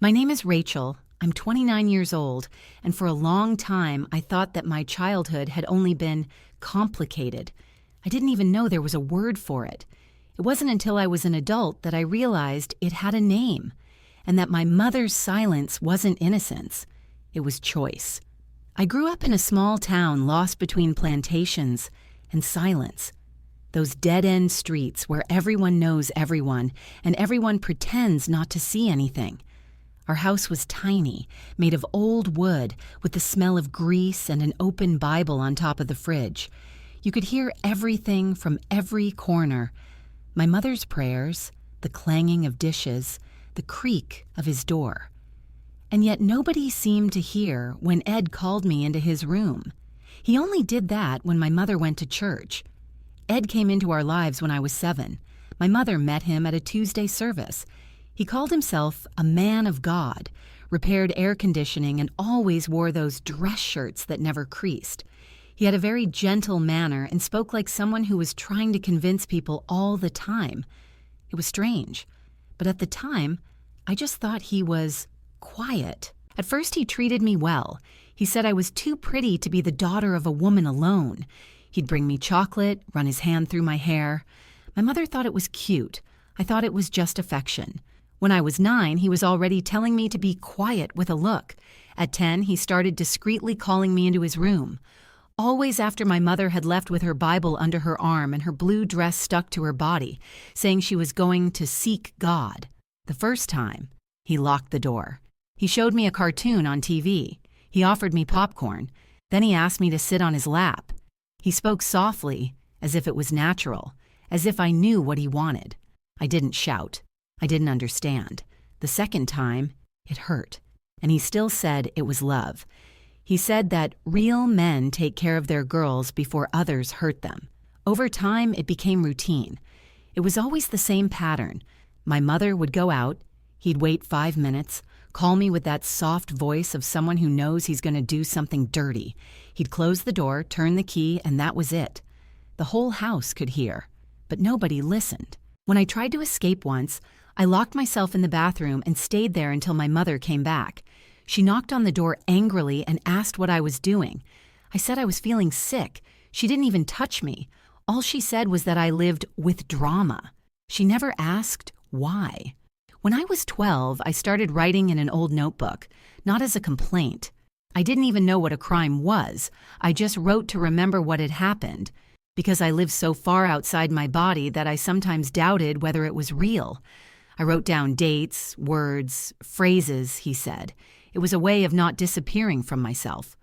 My name is Rachel. I'm 29 years old, and for a long time I thought that my childhood had only been complicated. I didn't even know there was a word for it. It wasn't until I was an adult that I realized it had a name, and that my mother's silence wasn't innocence. It was choice. I grew up in a small town lost between plantations and silence. Those dead-end streets where everyone knows everyone, and everyone pretends not to see anything. Our house was tiny, made of old wood, with the smell of grease and an open Bible on top of the fridge. You could hear everything from every corner. My mother's prayers, the clanging of dishes, the creak of his door. And yet nobody seemed to hear when Ed called me into his room. He only did that when my mother went to church. Ed came into our lives when I was 7. My mother met him at a Tuesday service. He called himself a man of God, repaired air conditioning, and always wore those dress shirts that never creased. He had a very gentle manner and spoke like someone who was trying to convince people all the time. It was strange, but at the time, I just thought he was quiet. At first, he treated me well. He said I was too pretty to be the daughter of a woman alone. He'd bring me chocolate, run his hand through my hair. My mother thought it was cute. I thought it was just affection. When I was 9, he was already telling me to be quiet with a look. At 10, he started discreetly calling me into his room. Always after my mother had left with her Bible under her arm and her blue dress stuck to her body, saying she was going to seek God. The first time, he locked the door. He showed me a cartoon on TV. He offered me popcorn. Then he asked me to sit on his lap. He spoke softly, as if it was natural, as if I knew what he wanted. I didn't shout. I didn't understand. The second time, it hurt. And he still said it was love. He said that real men take care of their girls before others hurt them. Over time, it became routine. It was always the same pattern. My mother would go out. He'd wait 5 minutes, call me with that soft voice of someone who knows he's going to do something dirty. He'd close the door, turn the key, and that was it. The whole house could hear, but nobody listened. When I tried to escape once, I locked myself in the bathroom and stayed there until my mother came back. She knocked on the door angrily and asked what I was doing. I said I was feeling sick. She didn't even touch me. All she said was that I lived with drama. She never asked why. When I was 12, I started writing in an old notebook, not as a complaint. I didn't even know what a crime was. I just wrote to remember what had happened, because I lived so far outside my body that I sometimes doubted whether it was real. I wrote down dates, words, phrases, he said. It was a way of not disappearing from myself.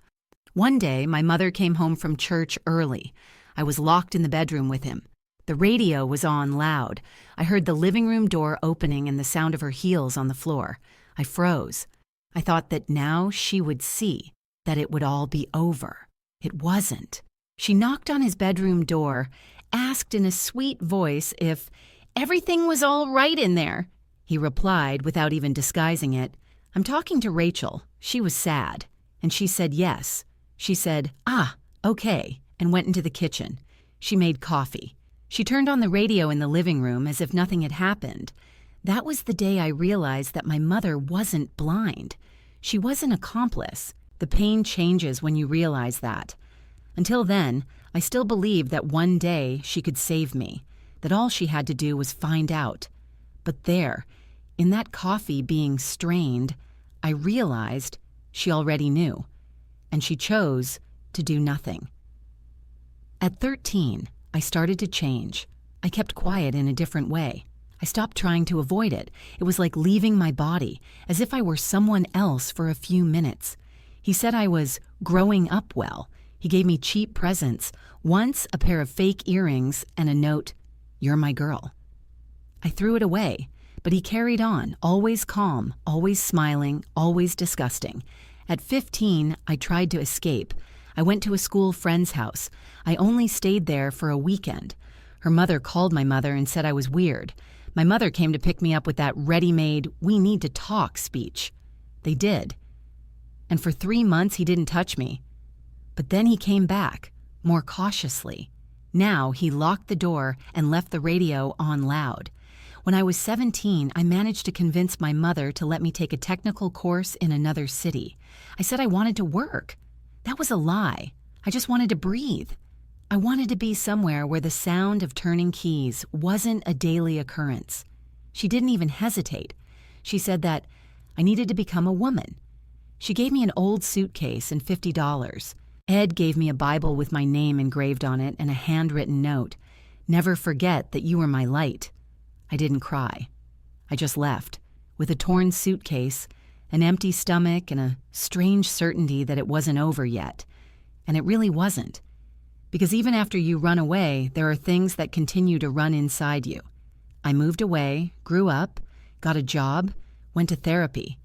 One day, my mother came home from church early. I was locked in the bedroom with him. The radio was on loud. I heard the living room door opening and the sound of her heels on the floor. I froze. I thought that now she would see, that it would all be over. It wasn't. She knocked on his bedroom door, asked in a sweet voice if everything was all right in there. He replied, without even disguising it, "I'm talking to Rachel." She was sad, and she said yes. She said, okay, and went into the kitchen. She made coffee. She turned on the radio in the living room as if nothing had happened. That was the day I realized that my mother wasn't blind. She was an accomplice. The pain changes when you realize that. Until then, I still believed that one day she could save me, that all she had to do was find out. But there, in that coffee being strained, I realized she already knew, and she chose to do nothing. At 13, I started to change. I kept quiet in a different way. I stopped trying to avoid it. It was like leaving my body, as if I were someone else for a few minutes. He said I was growing up well. He gave me cheap presents, once a pair of fake earrings and a note, "You're my girl." I threw it away, but he carried on, always calm, always smiling, always disgusting. At 15, I tried to escape. I went to a school friend's house. I only stayed there for a weekend. Her mother called my mother and said I was weird. My mother came to pick me up with that ready-made, "we need to talk" speech. They did. And for 3 months, he didn't touch me. But then he came back, more cautiously. Now he locked the door and left the radio on loud. When I was 17, I managed to convince my mother to let me take a technical course in another city. I said I wanted to work. That was a lie. I just wanted to breathe. I wanted to be somewhere where the sound of turning keys wasn't a daily occurrence. She didn't even hesitate. She said that I needed to become a woman. She gave me an old suitcase and $50. Ed gave me a Bible with my name engraved on it and a handwritten note. Never forget that you were my light. I didn't cry. I just left, with a torn suitcase, an empty stomach, and a strange certainty that it wasn't over yet. And it really wasn't. Because even after you run away, there are things that continue to run inside you. I moved away, grew up, got a job, went to therapy.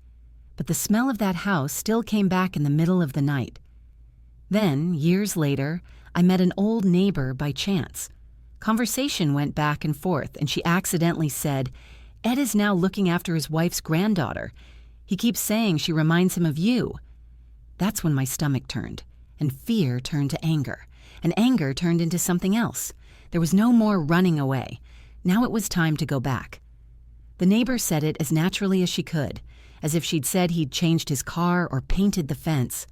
But the smell of that house still came back in the middle of the night. Then, years later, I met an old neighbor by chance. Conversation went back and forth, and she accidentally said, "Ed is now looking after his wife's granddaughter. He keeps saying she reminds him of you." That's when my stomach turned, and fear turned to anger, and anger turned into something else. There was no more running away. Now it was time to go back. The neighbor said it as naturally as she could, as if she'd said he'd changed his car or painted the fence.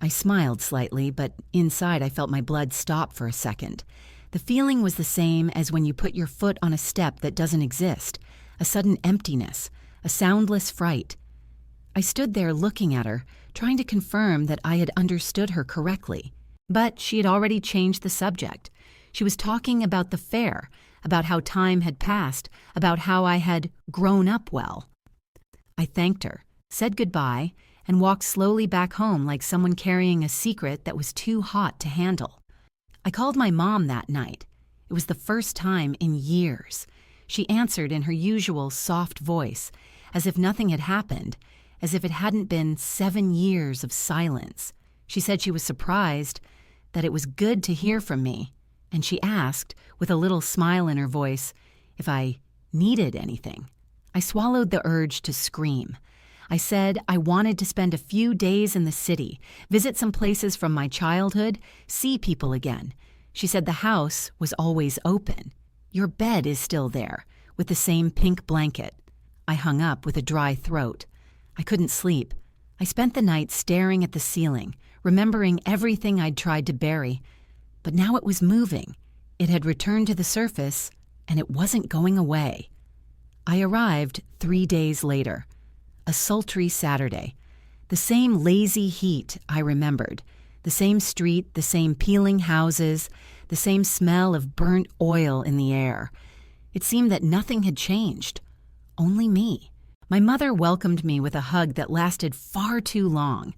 I smiled slightly, but inside I felt my blood stop for a second. The feeling was the same as when you put your foot on a step that doesn't exist, a sudden emptiness, a soundless fright. I stood there looking at her, trying to confirm that I had understood her correctly. But she had already changed the subject. She was talking about the fair, about how time had passed, about how I had grown up well. I thanked her, said goodbye, and walked slowly back home like someone carrying a secret that was too hot to handle. I called my mom that night. It was the first time in years. She answered in her usual soft voice, as if nothing had happened, as if it hadn't been 7 years of silence. She said she was surprised, that it was good to hear from me, and she asked, with a little smile in her voice, if I needed anything. I swallowed the urge to scream. I said I wanted to spend a few days in the city, visit some places from my childhood, see people again. She said the house was always open. Your bed is still there, with the same pink blanket. I hung up with a dry throat. I couldn't sleep. I spent the night staring at the ceiling, remembering everything I'd tried to bury. But now it was moving. It had returned to the surface, and it wasn't going away. I arrived 3 days later. A sultry Saturday. The same lazy heat I remembered. The same street, the same peeling houses, the same smell of burnt oil in the air. It seemed that nothing had changed. Only me. My mother welcomed me with a hug that lasted far too long.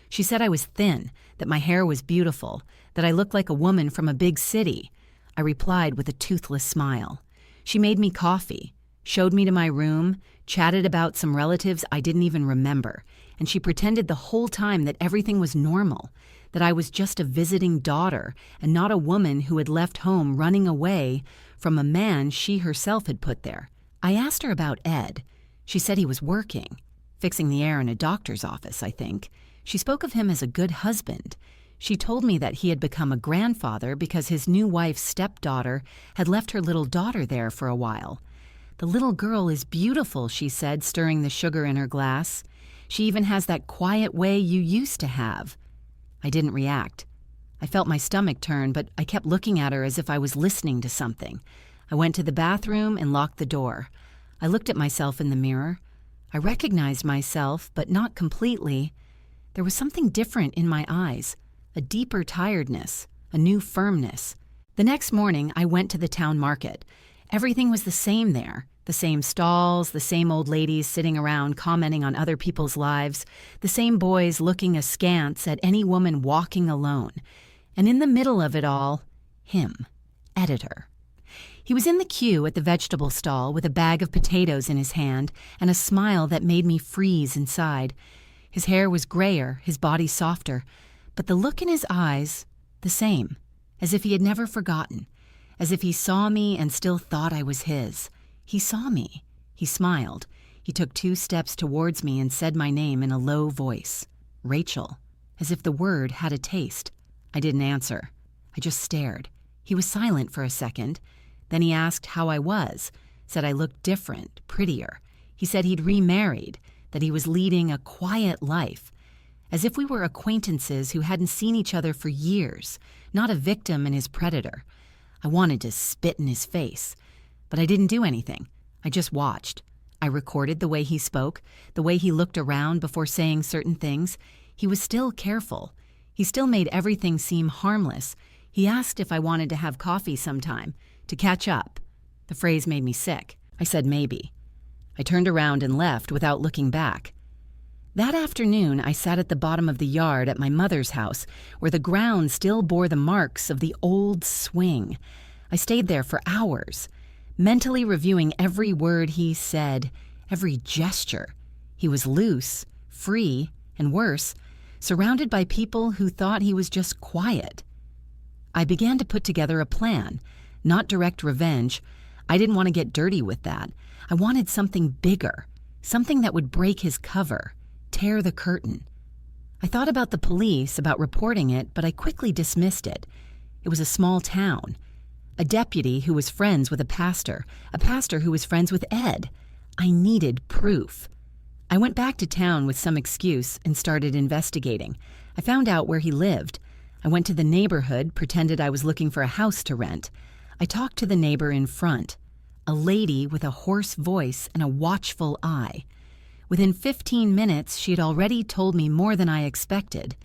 She said I was thin, that my hair was beautiful, that I looked like a woman from a big city. I replied with a toothless smile. She made me coffee, showed me to my room, chatted about some relatives I didn't even remember, and she pretended the whole time that everything was normal, that I was just a visiting daughter and not a woman who had left home running away from a man she herself had put there. I asked her about Ed. She said he was working, fixing the air in a doctor's office, I think. She spoke of him as a good husband. She told me that he had become a grandfather because his new wife's stepdaughter had left her little daughter there for a while. The little girl is beautiful, she said, stirring the sugar in her glass. She even has that quiet way you used to have. I didn't react. I felt my stomach turn, but I kept looking at her as if I was listening to something. I went to the bathroom and locked the door. I looked at myself in the mirror. I recognized myself, but not completely. There was something different in my eyes, a deeper tiredness, a new firmness. The next morning, I went to the town market. Everything was the same there. The same stalls, the same old ladies sitting around commenting on other people's lives, the same boys looking askance at any woman walking alone. And in the middle of it all, him, editor. He was in the queue at the vegetable stall with a bag of potatoes in his hand and a smile that made me freeze inside. His hair was grayer, his body softer, but the look in his eyes, the same, as if he had never forgotten, as if he saw me and still thought I was his. He saw me. He smiled. He took 2 steps towards me and said my name in a low voice. Rachel, as if the word had a taste. I didn't answer. I just stared. He was silent for a second. Then he asked how I was, said I looked different, prettier. He said he'd remarried, that he was leading a quiet life, as if we were acquaintances who hadn't seen each other for years, not a victim and his predator. I wanted to spit in his face, but I didn't do anything. I just watched. I recorded the way he spoke, the way he looked around before saying certain things. He was still careful. He still made everything seem harmless. He asked if I wanted to have coffee sometime, to catch up. The phrase made me sick. I said maybe. I turned around and left without looking back. That afternoon, I sat at the bottom of the yard at my mother's house, where the ground still bore the marks of the old swing. I stayed there for hours, mentally reviewing every word he said, every gesture. He was loose, free, and worse, surrounded by people who thought he was just quiet. I began to put together a plan, not direct revenge. I didn't want to get dirty with that. I wanted something bigger, something that would break his cover, tear the curtain. I thought about the police, about reporting it, but I quickly dismissed it. It was a small town. A deputy who was friends with a pastor who was friends with Ed. I needed proof. I went back to town with some excuse and started investigating. I found out where he lived. I went to the neighborhood, pretended I was looking for a house to rent. I talked to the neighbor in front, a lady with a hoarse voice and a watchful eye. Within 15 minutes, she had already told me more than I expected.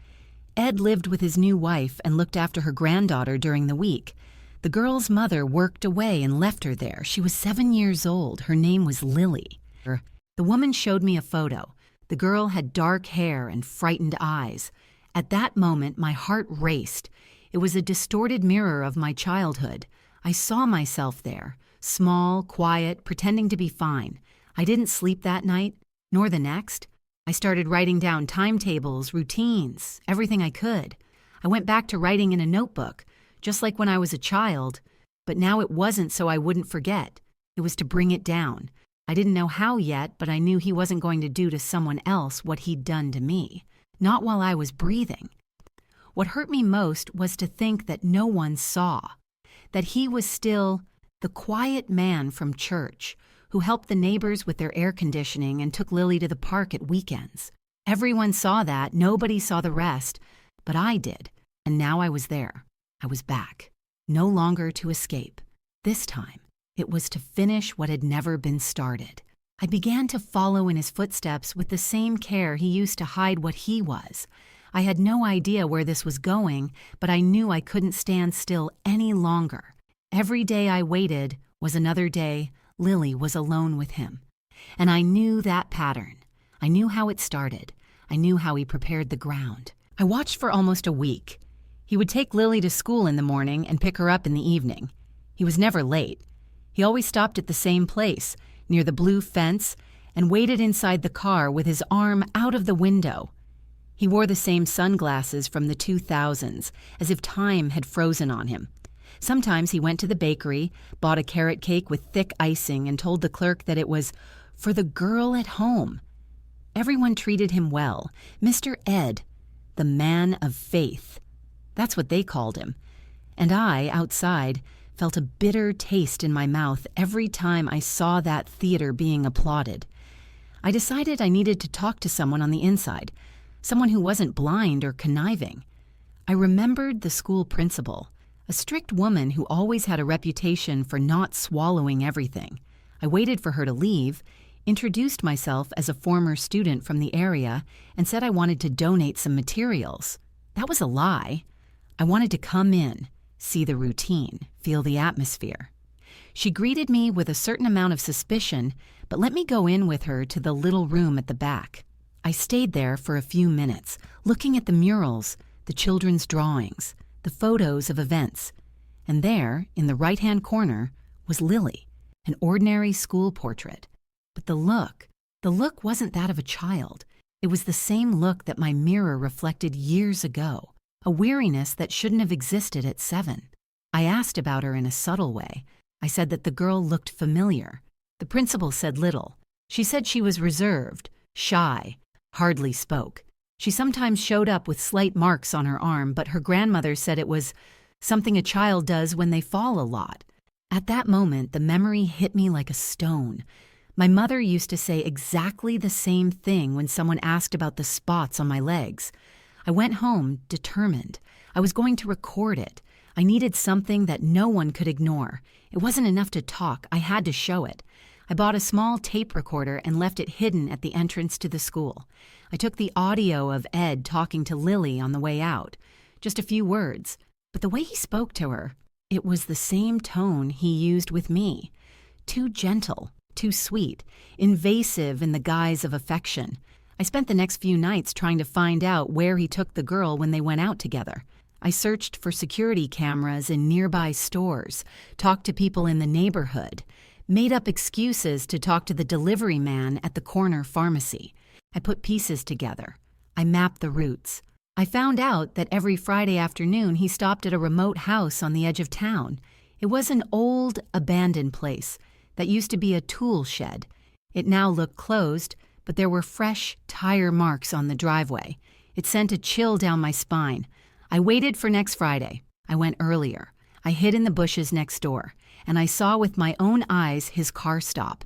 Ed lived with his new wife and looked after her granddaughter during the week. The girl's mother worked away and left her there. She was 7 years old. Her name was Lily. The woman showed me a photo. The girl had dark hair and frightened eyes. At that moment, my heart raced. It was a distorted mirror of my childhood. I saw myself there, small, quiet, pretending to be fine. I didn't sleep that night, nor the next. I started writing down timetables, routines, everything I could. I went back to writing in a notebook, just like when I was a child, but now it wasn't so I wouldn't forget. It was to bring it down. I didn't know how yet, but I knew he wasn't going to do to someone else what he'd done to me, not while I was breathing. What hurt me most was to think that no one saw, that he was still the quiet man from church who helped the neighbors with their air conditioning and took Lily to the park at weekends. Everyone saw that, nobody saw the rest, but I did, and now I was there. I was back, no longer to escape. This time, it was to finish what had never been started. I began to follow in his footsteps with the same care he used to hide what he was. I had no idea where this was going, but I knew I couldn't stand still any longer. Every day I waited was another day Lily was alone with him. And I knew that pattern. I knew how it started. I knew how he prepared the ground. I watched for almost a week. He would take Lily to school in the morning and pick her up in the evening. He was never late. He always stopped at the same place, near the blue fence, and waited inside the car with his arm out of the window. He wore the same sunglasses from the 2000s, as if time had frozen on him. Sometimes he went to the bakery, bought a carrot cake with thick icing, and told the clerk that it was for the girl at home. Everyone treated him well. Mr. Ed, the man of faith. That's what they called him. And I, outside, felt a bitter taste in my mouth every time I saw that theater being applauded. I decided I needed to talk to someone on the inside, someone who wasn't blind or conniving. I remembered the school principal, a strict woman who always had a reputation for not swallowing everything. I waited for her to leave, introduced myself as a former student from the area, and said I wanted to donate some materials. That was a lie. I wanted to come in, see the routine, feel the atmosphere. She greeted me with a certain amount of suspicion, but let me go in with her to the little room at the back. I stayed there for a few minutes, looking at the murals, the children's drawings, the photos of events. And there, in the right-hand corner, was Lily, an ordinary school portrait. But the look wasn't that of a child. It was the same look that my mirror reflected years ago, a weariness that shouldn't have existed at 7. I asked about her in a subtle way. I said that the girl looked familiar. The principal said little. She said she was reserved, shy, hardly spoke. She sometimes showed up with slight marks on her arm, but her grandmother said it was something a child does when they fall a lot. At that moment, the memory hit me like a stone. My mother used to say exactly the same thing when someone asked about the spots on my legs. I went home determined. I was going to record it. I needed something that no one could ignore. It wasn't enough to talk. I had to show it. I bought a small tape recorder and left it hidden at the entrance to the school. I took the audio of Ed talking to Lily on the way out. Just a few words. But the way he spoke to her, it was the same tone he used with me. Too gentle, too sweet, invasive in the guise of affection. I spent the next few nights trying to find out where he took the girl when they went out together. I searched for security cameras in nearby stores, talked to people in the neighborhood, made up excuses to talk to the delivery man at the corner pharmacy. I put pieces together. I mapped the routes. I found out that every Friday afternoon he stopped at a remote house on the edge of town. It was an old, abandoned place that used to be a tool shed. It now looked closed, but there were fresh tire marks on the driveway. It sent a chill down my spine. I waited for next Friday. I went earlier. I hid in the bushes next door, and I saw with my own eyes his car stop.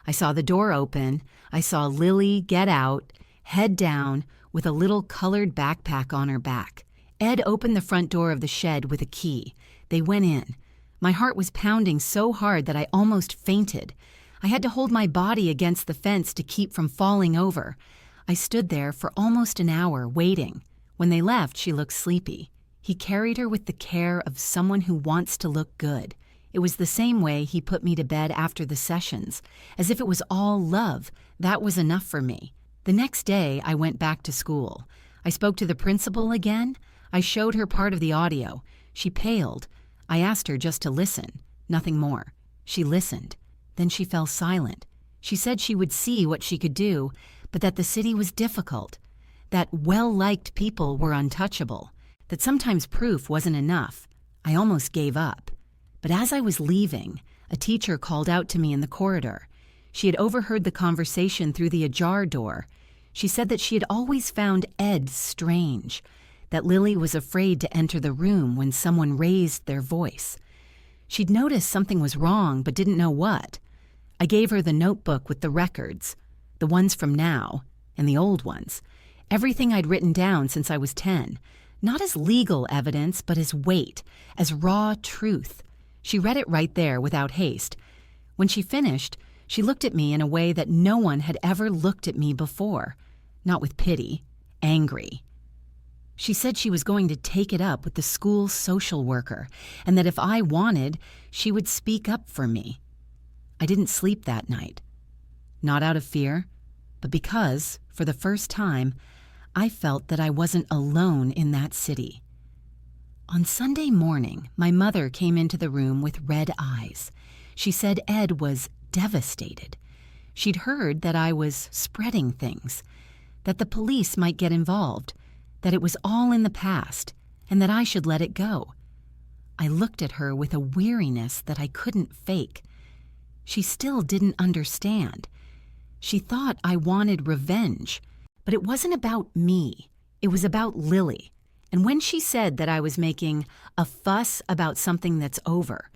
I saw the door open. I saw Lily get out, head down, with a little colored backpack on her back. Ed opened the front door of the shed with a key. They went in. My heart was pounding so hard that I almost fainted. I had to hold my body against the fence to keep from falling over. I stood there for almost an hour, waiting. When they left, she looked sleepy. He carried her with the care of someone who wants to look good. It was the same way he put me to bed after the sessions, as if it was all love. That was enough for me. The next day, I went back to school. I spoke to the principal again. I showed her part of the audio. She paled. I asked her just to listen, nothing more. She listened. Then she fell silent. She said she would see what she could do, but that the city was difficult, that well-liked people were untouchable, that sometimes proof wasn't enough. I almost gave up. But as I was leaving, a teacher called out to me in the corridor. She had overheard the conversation through the ajar door. She said that she had always found Ed strange, that Lily was afraid to enter the room when someone raised their voice. She'd noticed something was wrong but didn't know what. I gave her the notebook with the records, the ones from now and the old ones, everything I'd written down since I was 10, not as legal evidence but as weight, as raw truth. She read it right there without haste. When she finished, she looked at me in a way that no one had ever looked at me before, not with pity, angry. She said she was going to take it up with the school social worker, and that if I wanted, she would speak up for me. I didn't sleep that night. Not out of fear, but because, for the first time, I felt that I wasn't alone in that city. On Sunday morning, my mother came into the room with red eyes. She said Ed was devastated. She'd heard that I was spreading things, that the police might get involved, that it was all in the past, and that I should let it go. I looked at her with a weariness that I couldn't fake. She still didn't understand. She thought I wanted revenge, but it wasn't about me. It was about Lily. And when she said that I was making a fuss about something that's over,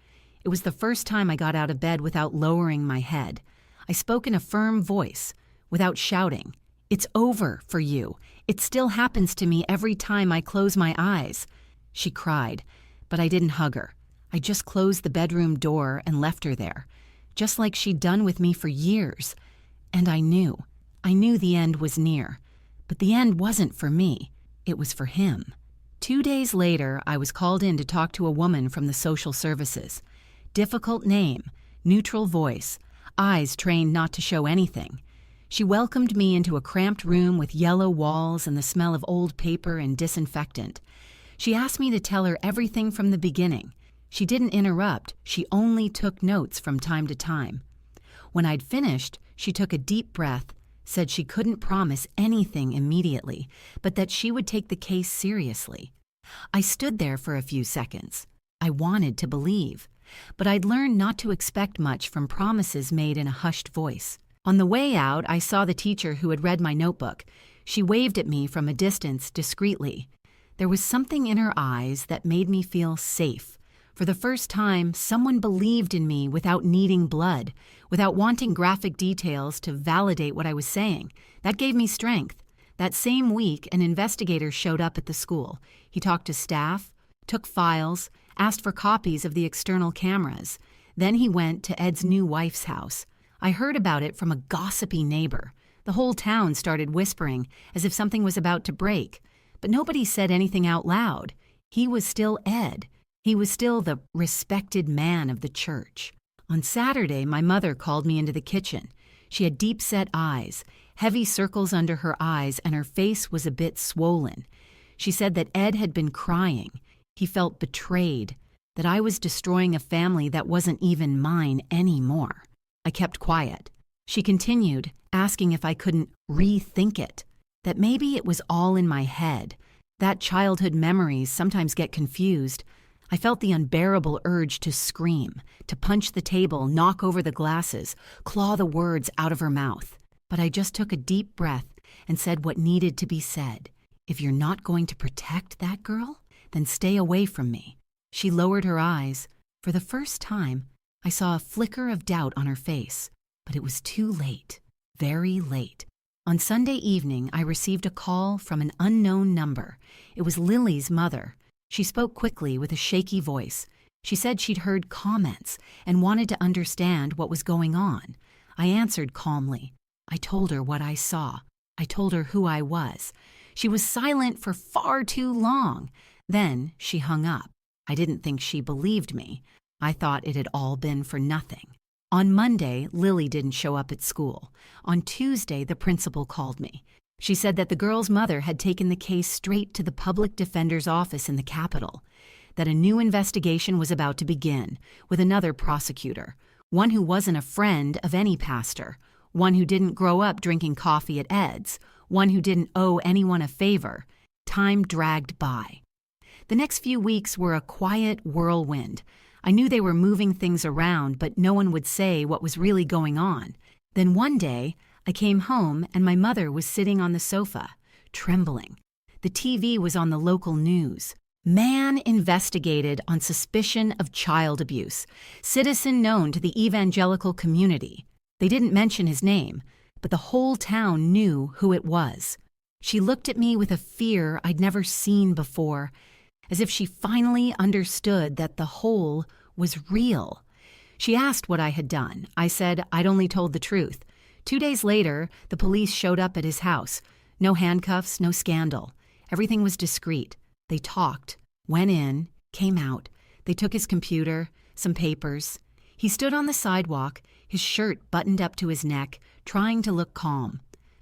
it was the first time I got out of bed without lowering my head. I spoke in a firm voice, without shouting. It's over for you. It still happens to me every time I close my eyes. She cried, but I didn't hug her. I just closed the bedroom door and left her there, just like she'd done with me for years. And I knew the end was near. But the end wasn't for me. It was for him. 2 days later, I was called in to talk to a woman from the social services. Difficult name, neutral voice, eyes trained not to show anything. She welcomed me into a cramped room with yellow walls and the smell of old paper and disinfectant. She asked me to tell her everything from the beginning. She didn't interrupt, she only took notes from time to time. When I'd finished, she took a deep breath, said she couldn't promise anything immediately, but that she would take the case seriously. I stood there for a few seconds. I wanted to believe, but I'd learned not to expect much from promises made in a hushed voice. On the way out, I saw the teacher who had read my notebook. She waved at me from a distance discreetly. There was something in her eyes that made me feel safe. For the first time, someone believed in me without needing blood, without wanting graphic details to validate what I was saying. That gave me strength. That same week, an investigator showed up at the school. He talked to staff, took files, asked for copies of the external cameras. Then he went to Ed's new wife's house. I heard about it from a gossipy neighbor. The whole town started whispering, as if something was about to break. But nobody said anything out loud. He was still Ed. He was still the respected man of the church. On Saturday, my mother called me into the kitchen. She had deep-set eyes, heavy circles under her eyes, and her face was a bit swollen. She said that Ed had been crying. He felt betrayed, that I was destroying a family that wasn't even mine anymore. I kept quiet. She continued, asking if I couldn't rethink it, that maybe it was all in my head, that childhood memories sometimes get confused. I felt the unbearable urge to scream, to punch the table, knock over the glasses, claw the words out of her mouth. But I just took a deep breath and said what needed to be said. If you're not going to protect that girl, then stay away from me. She lowered her eyes. For the first time, I saw a flicker of doubt on her face, but it was too late, very late. On Sunday evening, I received a call from an unknown number. It was Lily's mother. She spoke quickly with a shaky voice. She said she'd heard comments and wanted to understand what was going on. I answered calmly. I told her what I saw. I told her who I was. She was silent for far too long. Then she hung up. I didn't think she believed me. I thought it had all been for nothing. On Monday, Lily didn't show up at school. On Tuesday, the principal called me. She said that the girl's mother had taken the case straight to the public defender's office in the Capitol, that a new investigation was about to begin with another prosecutor, one who wasn't a friend of any pastor, one who didn't grow up drinking coffee at Ed's, one who didn't owe anyone a favor. Time dragged by. The next few weeks were a quiet whirlwind. I knew they were moving things around, but no one would say what was really going on. Then one day, I came home and my mother was sitting on the sofa, trembling. The TV was on the local news. Man investigated on suspicion of child abuse. Citizen known to the evangelical community. They didn't mention his name, but the whole town knew who it was. She looked at me with a fear I'd never seen before, as if she finally understood that the whole was real. She asked what I had done. I said I'd only told the truth. 2 days later, the police showed up at his house. No handcuffs, no scandal. Everything was discreet. They talked, went in, came out. They took his computer, some papers. He stood on the sidewalk, his shirt buttoned up to his neck, trying to look calm.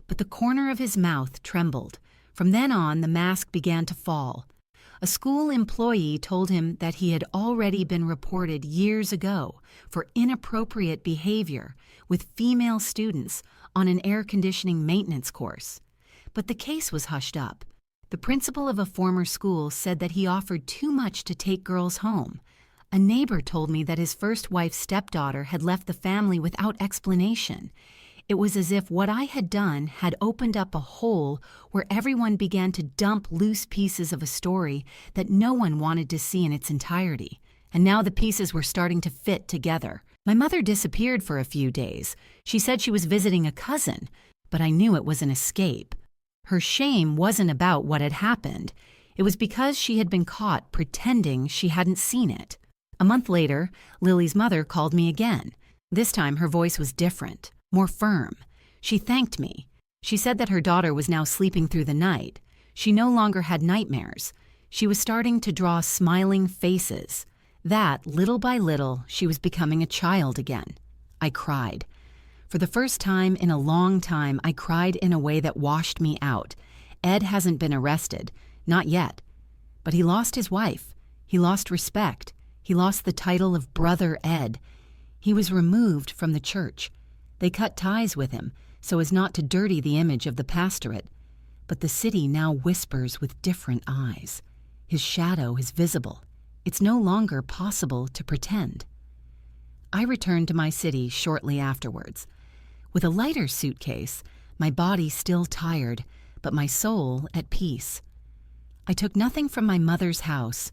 But the corner of his mouth trembled. From then on, the mask began to fall. A school employee told him that he had already been reported years ago for inappropriate behavior with female students on an air conditioning maintenance course. But the case was hushed up. The principal of a former school said that he offered too much to take girls home. A neighbor told me that his first wife's stepdaughter had left the family without explanation. It was as if what I had done had opened up a hole where everyone began to dump loose pieces of a story that no one wanted to see in its entirety. And now the pieces were starting to fit together. My mother disappeared for a few days. She said she was visiting a cousin, but I knew it was an escape. Her shame wasn't about what had happened. It was because she had been caught pretending she hadn't seen it. A month later, Lily's mother called me again. This time her voice was different, more firm. She thanked me. She said that her daughter was now sleeping through the night. She no longer had nightmares. She was starting to draw smiling faces. That, little by little, she was becoming a child again. I cried. For the first time in a long time, I cried in a way that washed me out. Ed hasn't been arrested. Not yet. But he lost his wife. He lost respect. He lost the title of Brother Ed. He was removed from the church. They cut ties with him so as not to dirty the image of the pastorate. But the city now whispers with different eyes. His shadow is visible. It's no longer possible to pretend. I returned to my city shortly afterwards. With a lighter suitcase, my body still tired, but my soul at peace. I took nothing from my mother's house,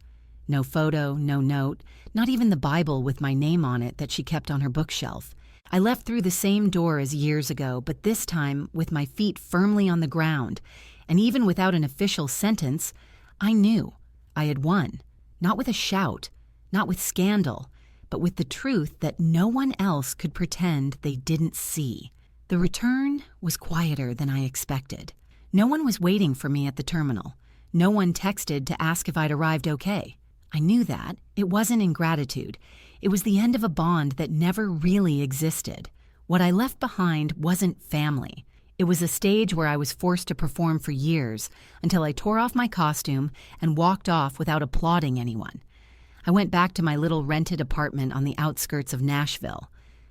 No photo, no note, not even the Bible with my name on it that she kept on her bookshelf. I left through the same door as years ago, but this time with my feet firmly on the ground, and even without an official sentence, I knew I had won. Not with a shout, not with scandal, but with the truth that no one else could pretend they didn't see. The return was quieter than I expected. No one was waiting for me at the terminal. No one texted to ask if I'd arrived okay. I knew that. It wasn't ingratitude. It was the end of a bond that never really existed. What I left behind wasn't family. It was a stage where I was forced to perform for years until I tore off my costume and walked off without applauding anyone. I went back to my little rented apartment on the outskirts of Nashville,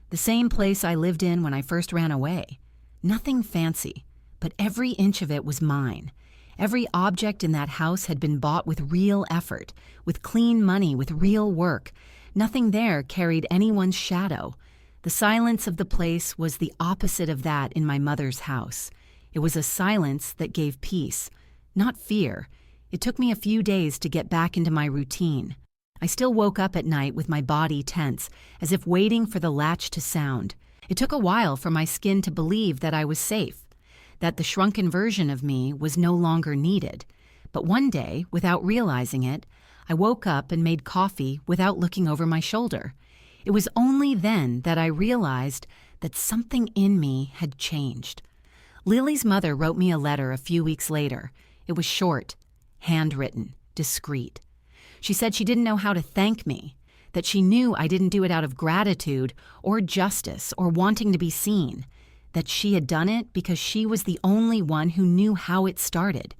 the same place I lived in when I first ran away. Nothing fancy, but every inch of it was mine. Every object in that house had been bought with real effort, with clean money, with real work. Nothing there carried anyone's shadow. The silence of the place was the opposite of that in my mother's house. It was a silence that gave peace, not fear. It took me a few days to get back into my routine. I still woke up at night with my body tense, as if waiting for the latch to sound. It took a while for my skin to believe that I was safe, that the shrunken version of me was no longer needed. But one day, without realizing it, I woke up and made coffee without looking over my shoulder. It was only then that I realized that something in me had changed. Lily's mother wrote me a letter a few weeks later. It was short, handwritten, discreet. She said she didn't know how to thank me, that she knew I didn't do it out of gratitude or justice or wanting to be seen, that she had done it because she was the only one who knew how it started,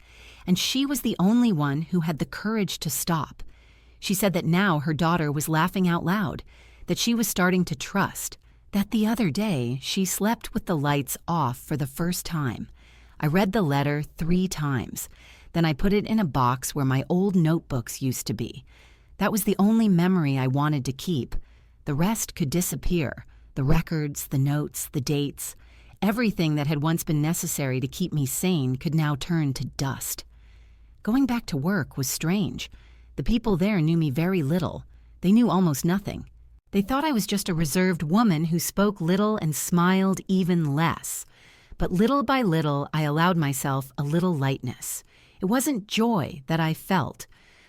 and she was the only one who had the courage to stop. She said that now her daughter was laughing out loud, that she was starting to trust, that the other day she slept with the lights off for the first time. I read the letter 3 times. Then I put it in a box where my old notebooks used to be. That was the only memory I wanted to keep. The rest could disappear. The records, the notes, the dates. Everything that had once been necessary to keep me sane could now turn to dust. Going back to work was strange. The people there knew me very little. They knew almost nothing. They thought I was just a reserved woman who spoke little and smiled even less. But little by little, I allowed myself a little lightness. It wasn't joy that I felt,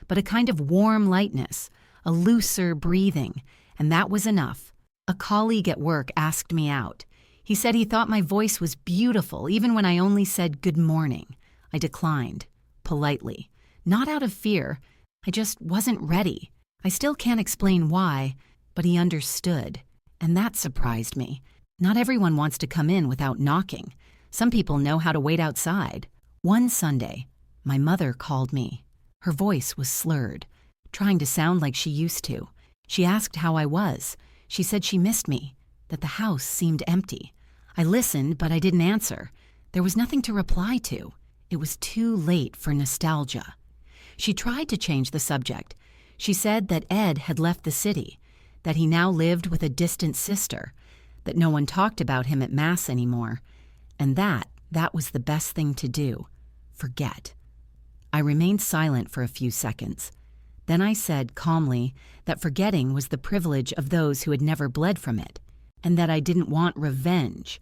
but a kind of warm lightness, a looser breathing, and that was enough. A colleague at work asked me out. He said he thought my voice was beautiful even when I only said good morning. I declined, politely. Not out of fear, I just wasn't ready. I still can't explain why, but he understood, and that surprised me. Not everyone wants to come in without knocking. Some people know how to wait outside. One Sunday, my mother called me. Her voice was slurred, trying to sound like she used to. She asked how I was. She said she missed me, that the house seemed empty. I listened, but I didn't answer. There was nothing to reply to. It was too late for nostalgia. She tried to change the subject. She said that Ed had left the city, that he now lived with a distant sister, that no one talked about him at Mass anymore, and that was the best thing to do. Forget. I remained silent for a few seconds. Then I said calmly that forgetting was the privilege of those who had never bled from it, and that I didn't want revenge.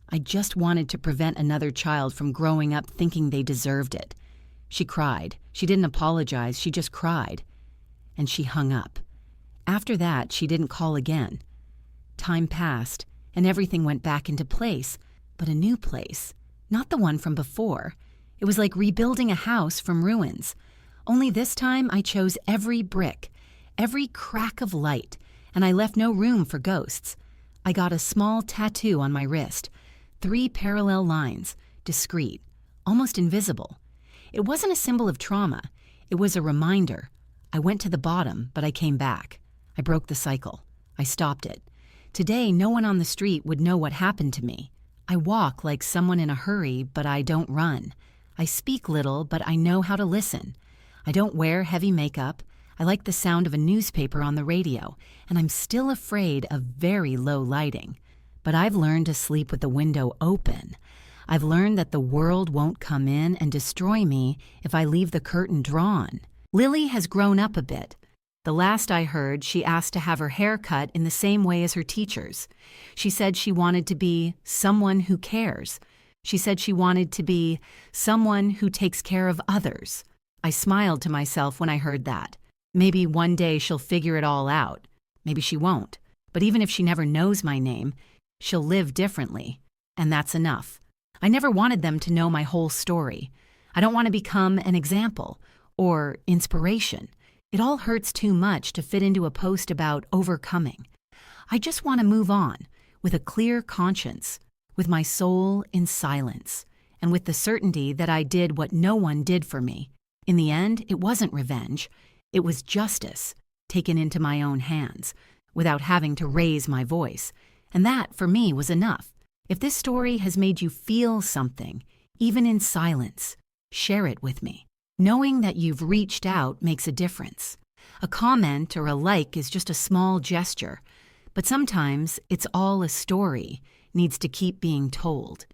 I just wanted to prevent another child from growing up thinking they deserved it. She cried. She didn't apologize, she just cried. And she hung up. After that, she didn't call again. Time passed, and everything went back into place, but a new place, not the one from before. It was like rebuilding a house from ruins. Only this time I chose every brick, every crack of light, and I left no room for ghosts. I got a small tattoo on my wrist, 3 parallel lines, discreet, almost invisible. It wasn't a symbol of trauma. It was a reminder. I went to the bottom, but I came back. I broke the cycle. I stopped it. Today, no one on the street would know what happened to me. I walk like someone in a hurry, but I don't run. I speak little, but I know how to listen. I don't wear heavy makeup. I like the sound of a newspaper on the radio, and I'm still afraid of very low lighting. But I've learned to sleep with the window open. I've learned that the world won't come in and destroy me if I leave the curtain drawn. Lily has grown up a bit. The last I heard, she asked to have her hair cut in the same way as her teachers. She said she wanted to be someone who cares. She said she wanted to be someone who takes care of others. I smiled to myself when I heard that. Maybe one day she'll figure it all out. Maybe she won't. But even if she never knows my name, she'll live differently. And that's enough. I never wanted them to know my whole story. I don't want to become an example or inspiration. It all hurts too much to fit into a post about overcoming. I just want to move on with a clear conscience, with my soul in silence, and with the certainty that I did what no one did for me. In the end, it wasn't revenge. It was justice, taken into my own hands, without having to raise my voice. And that, for me, was enough. If this story has made you feel something, even in silence, share it with me. Knowing that you've reached out makes a difference. A comment or a like is just a small gesture, but sometimes it's all a story, needs to keep being told.